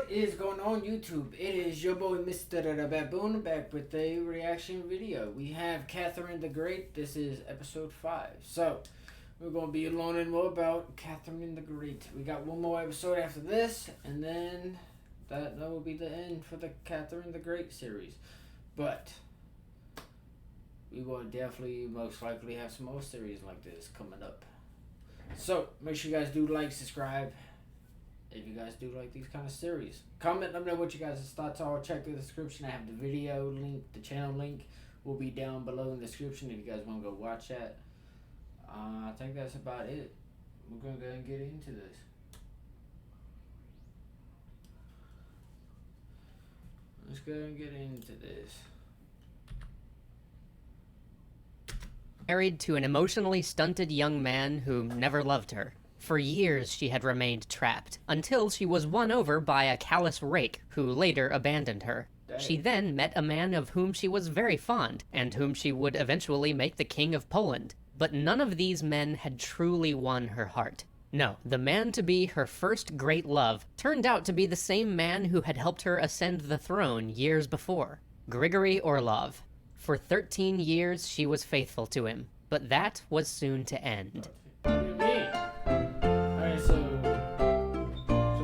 What is going on YouTube? It is your boy MrBaboon back with a reaction video. We have Catherine the Great. This is episode 5. So, we're going to be learning more about Catherine the Great. We got one more episode after this, and then that will be the end for the Catherine the Great series. But we will definitely most likely have some more series like this coming up. So, make sure you guys do like, subscribe. If you guys do like these kind of series, comment, let me know what you guys' thoughts are. Check the description. I have the video link, the channel link will be down below in the description if you guys want to go watch that. I think that's about it. We're going to go and get into this. Let's go and get into this. Married to an emotionally stunted young man who never loved her. For years she had remained trapped, until she was won over by a callous rake who later abandoned her. Dang. She then met a man of whom she was very fond, and whom she would eventually make the king of Poland. But none of these men had truly won her heart. No, the man to be her first great love turned out to be the same man who had helped her ascend the throne years before, Grigory Orlov. For 13 years she was faithful to him, but that was soon to end. What do you mean? Alright, so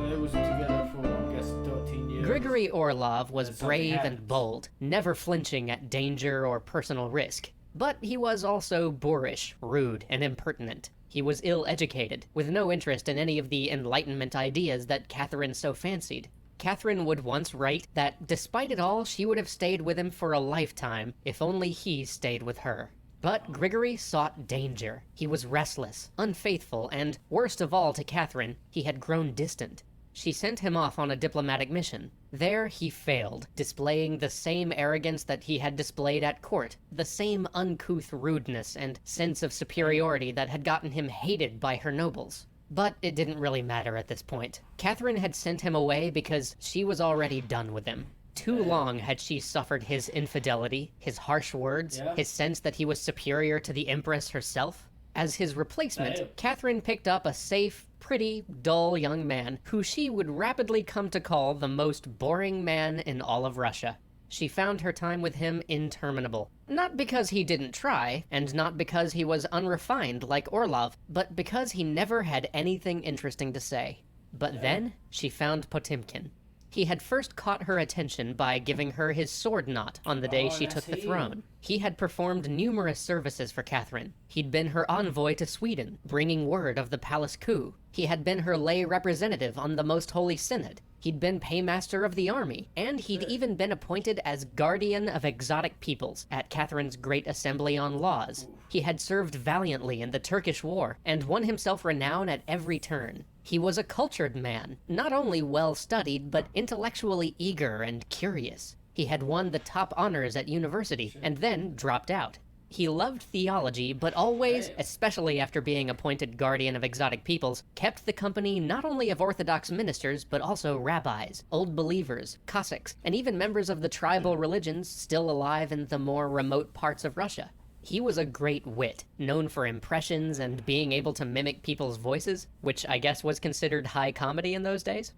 they was together for, I guess, 13 years. Grigory Orlov was And something brave and happens. bold, never flinching at danger or personal risk. But he was also boorish, rude, and impertinent. He was ill-educated, with no interest in any of the Enlightenment ideas that Catherine so fancied. Catherine would once write that despite it all, she would have stayed with him for a lifetime if only he stayed with her. But Grigory sought danger. He was restless, unfaithful, and, worst of all to Catherine, he had grown distant. She sent him off on a diplomatic mission. There he failed, displaying the same arrogance that he had displayed at court, the same uncouth rudeness and sense of superiority that had gotten him hated by her nobles. But it didn't really matter at this point. Catherine had sent him away because she was already done with him. Too long had she suffered his infidelity, his harsh words, his sense that he was superior to the Empress herself. As his replacement, Catherine picked up a safe, pretty, dull young man who she would rapidly come to call the most boring man in all of Russia. She found her time with him interminable. Not because he didn't try, and not because he was unrefined like Orlov, but because he never had anything interesting to say. But then, she found Potemkin. He had first caught her attention by giving her his sword knot on the day she took the throne. He had performed numerous services for Catherine. He'd been her envoy to Sweden, bringing word of the palace coup. He had been her lay representative on the Most Holy Synod. He'd been paymaster of the army, and he'd even been appointed as guardian of exotic peoples at Catherine's Great Assembly on Laws. He had served valiantly in the Turkish War, and won himself renown at every turn. He was a cultured man, not only well-studied, but intellectually eager and curious. He had won the top honors at university, and then dropped out. He loved theology, but always, especially after being appointed guardian of exotic peoples, kept the company not only of Orthodox ministers, but also rabbis, old believers, Cossacks, and even members of the tribal religions still alive in the more remote parts of Russia. He was a great wit, known for impressions and being able to mimic people's voices, which I guess was considered high comedy in those days.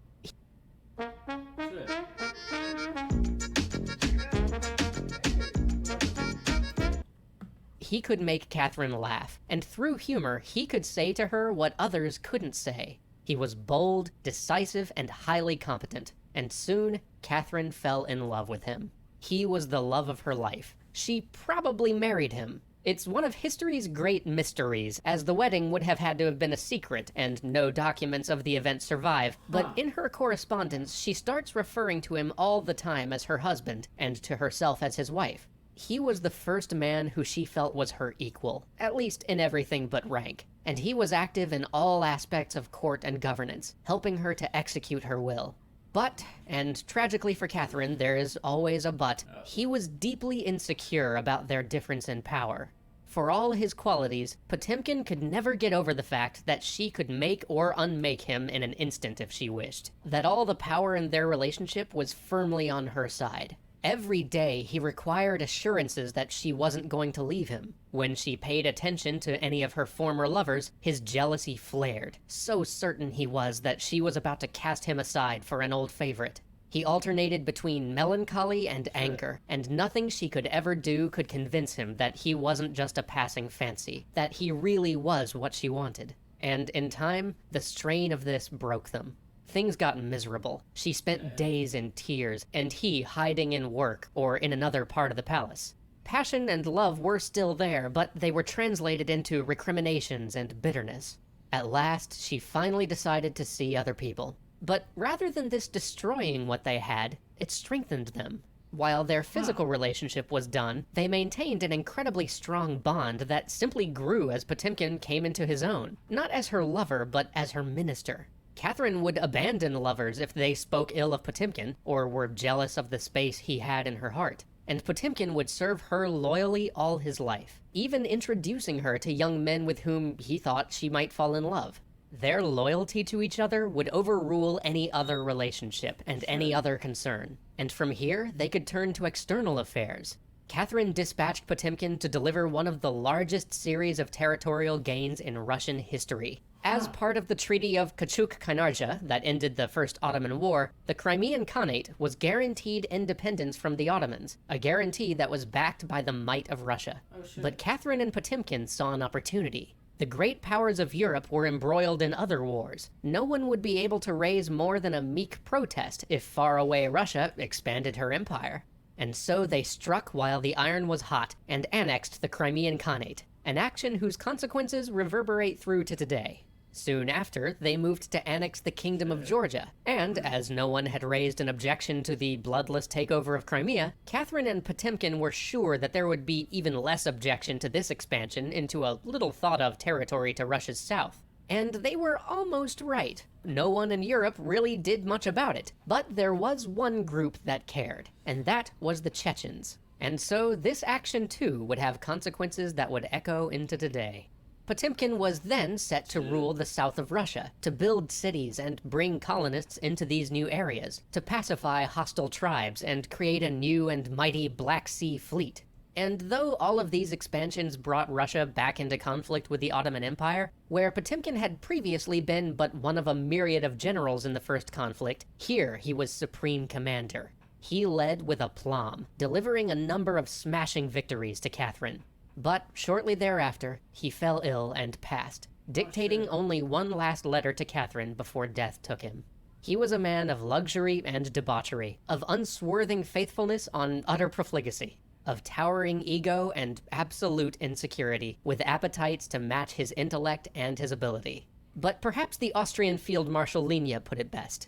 He could make Catherine laugh, and through humor, he could say to her what others couldn't say. He was bold, decisive, and highly competent, and soon, Catherine fell in love with him. He was the love of her life. She probably married him. It's one of history's great mysteries, as the wedding would have had to have been a secret, and no documents of the event survive, but in her correspondence, she starts referring to him all the time as her husband, and to herself as his wife. He was the first man who she felt was her equal, at least in everything but rank, and he was active in all aspects of court and governance, helping her to execute her will. But, and tragically for Catherine, there is always a but, he was deeply insecure about their difference in power. For all his qualities, Potemkin could never get over the fact that she could make or unmake him in an instant if she wished. That all the power in their relationship was firmly on her side. Every day, he required assurances that she wasn't going to leave him. When she paid attention to any of her former lovers, his jealousy flared, so certain he was that she was about to cast him aside for an old favorite. He alternated between melancholy and anger, and nothing she could ever do could convince him that he wasn't just a passing fancy, that he really was what she wanted. And in time, the strain of this broke them. Things got miserable. She spent days in tears, and he hiding in work or in another part of the palace. Passion and love were still there, but they were translated into recriminations and bitterness. At last, she finally decided to see other people. But rather than this destroying what they had, it strengthened them. While their physical relationship was done, they maintained an incredibly strong bond that simply grew as Potemkin came into his own, not as her lover, but as her minister. Catherine would abandon lovers if they spoke ill of Potemkin, or were jealous of the space he had in her heart. And Potemkin would serve her loyally all his life, even introducing her to young men with whom he thought she might fall in love. Their loyalty to each other would overrule any other relationship and any other concern. And from here, they could turn to external affairs. Catherine dispatched Potemkin to deliver one of the largest series of territorial gains in Russian history. As part of the Treaty of Kachuk-Kainarja that ended the First Ottoman War, the Crimean Khanate was guaranteed independence from the Ottomans, a guarantee that was backed by the might of Russia. But Catherine and Potemkin saw an opportunity. The great powers of Europe were embroiled in other wars. No one would be able to raise more than a meek protest if faraway Russia expanded her empire. And so they struck while the iron was hot and annexed the Crimean Khanate, an action whose consequences reverberate through to today. Soon after, they moved to annex the Kingdom of Georgia, and as no one had raised an objection to the bloodless takeover of Crimea, Catherine and Potemkin were sure that there would be even less objection to this expansion into a little thought of territory to Russia's south. And they were almost right. No one in Europe really did much about it, but there was one group that cared, and that was the Chechens. And so this action too would have consequences that would echo into today. Potemkin was then set to rule the south of Russia, to build cities and bring colonists into these new areas, to pacify hostile tribes and create a new and mighty Black Sea fleet. And though all of these expansions brought Russia back into conflict with the Ottoman Empire, where Potemkin had previously been but one of a myriad of generals in the first conflict, here he was supreme commander. He led with aplomb, delivering a number of smashing victories to Catherine. But shortly thereafter, he fell ill and passed, dictating only one last letter to Catherine before death took him. He was a man of luxury and debauchery, of unswerving faithfulness on utter profligacy, of towering ego and absolute insecurity, with appetites to match his intellect and his ability. But perhaps the Austrian Field Marshal Linia put it best.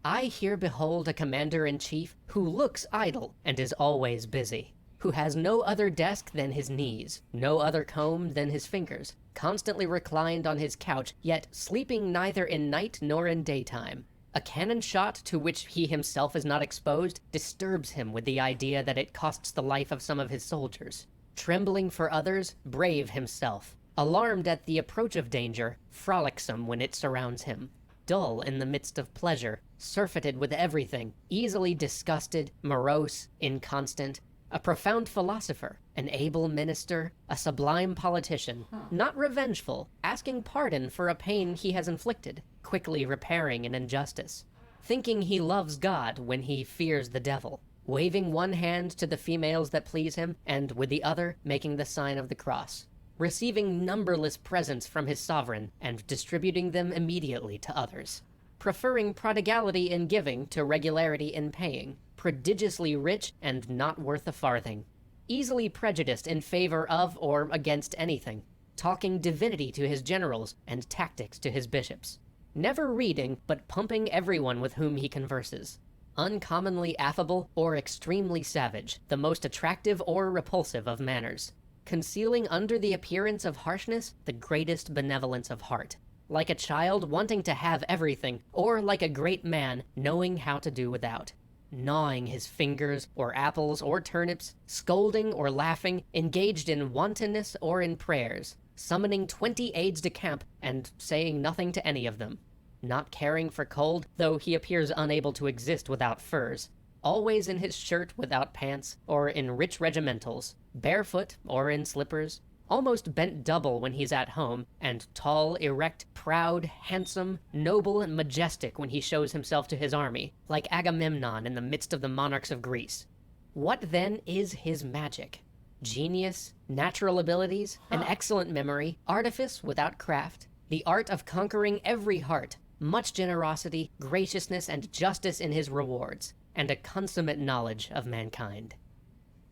I here behold a commander-in-chief who looks idle and is always busy, who has no other desk than his knees, no other comb than his fingers, constantly reclined on his couch, yet sleeping neither in night nor in daytime. A cannon shot to which he himself is not exposed disturbs him with the idea that it costs the life of some of his soldiers. Trembling for others, brave himself. Alarmed at the approach of danger, frolicsome when it surrounds him. Dull in the midst of pleasure, surfeited with everything, easily disgusted, morose, inconstant. A profound philosopher, an able minister, a sublime politician, not revengeful, asking pardon for a pain he has inflicted, quickly repairing an injustice, thinking he loves God when he fears the devil, waving one hand to the females that please him, and with the other making the sign of the cross, receiving numberless presents from his sovereign and distributing them immediately to others, preferring prodigality in giving to regularity in paying, prodigiously rich and not worth a farthing, easily prejudiced in favor of or against anything, talking divinity to his generals and tactics to his bishops, never reading but pumping everyone with whom he converses, uncommonly affable or extremely savage, the most attractive or repulsive of manners, concealing under the appearance of harshness the greatest benevolence of heart, like a child wanting to have everything, or like a great man knowing how to do without, gnawing his fingers, or apples, or turnips, scolding or laughing, engaged in wantonness or in prayers, summoning 20 aides-de-camp and saying nothing to any of them, not caring for cold, though he appears unable to exist without furs, always in his shirt without pants, or in rich regimentals, barefoot or in slippers, almost bent double when he's at home, and tall, erect, proud, handsome, noble, and majestic when he shows himself to his army, like Agamemnon in the midst of the monarchs of Greece. What then is his magic? Genius, natural abilities, an excellent memory, artifice without craft, the art of conquering every heart, much generosity, graciousness, and justice in his rewards, and a consummate knowledge of mankind.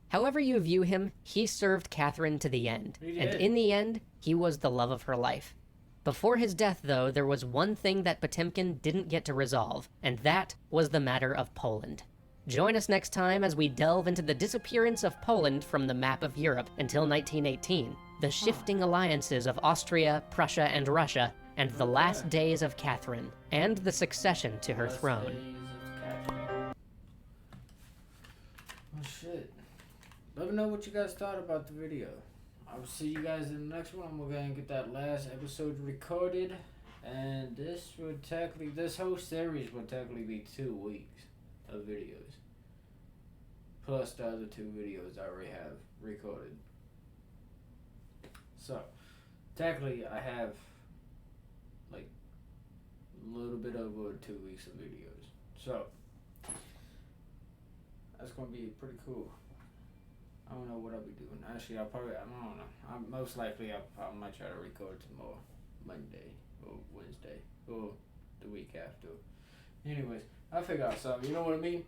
However you view him, he served Catherine to the end, and in the end, he was the love of her life. Before his death, though, there was one thing that Potemkin didn't get to resolve, and that was the matter of Poland. Join us next time as we delve into the disappearance of Poland from the map of Europe until 1918, the shifting alliances of Austria, Prussia, and Russia, and the last days of Catherine, and the succession to her throne. Oh shit. Let me know what you guys thought about the video. I will see you guys in the next one. I'm gonna go ahead and get that last episode recorded. And this whole series will technically be 2 weeks of videos. Plus the other 2 videos I already have recorded. So, technically I have like a little bit over 2 weeks of videos. So, that's gonna be pretty cool. I don't know what I'll be doing. Actually, I don't know. Most likely I might try to record tomorrow, Monday or Wednesday or the week after. Anyways, I'll figure out something. You know what I mean?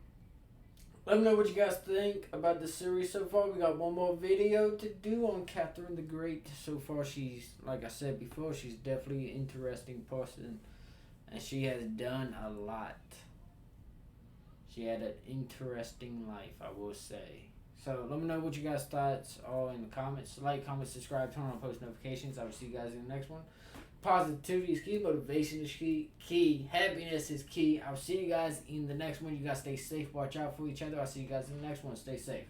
Let me know what you guys think about the series so far. We got one more video to do on Catherine the Great. So far, she's, like I said before, she's definitely an interesting person. And she has done a lot. She had an interesting life, I will say. So let me know what you guys' thoughts are in the comments. Like, comment, subscribe, turn on post notifications. I will see you guys in the next one. Positivity is key. Motivation is key. Happiness is key. I'll see you guys in the next one. You guys stay safe. Watch out for each other. I'll see you guys in the next one. Stay safe.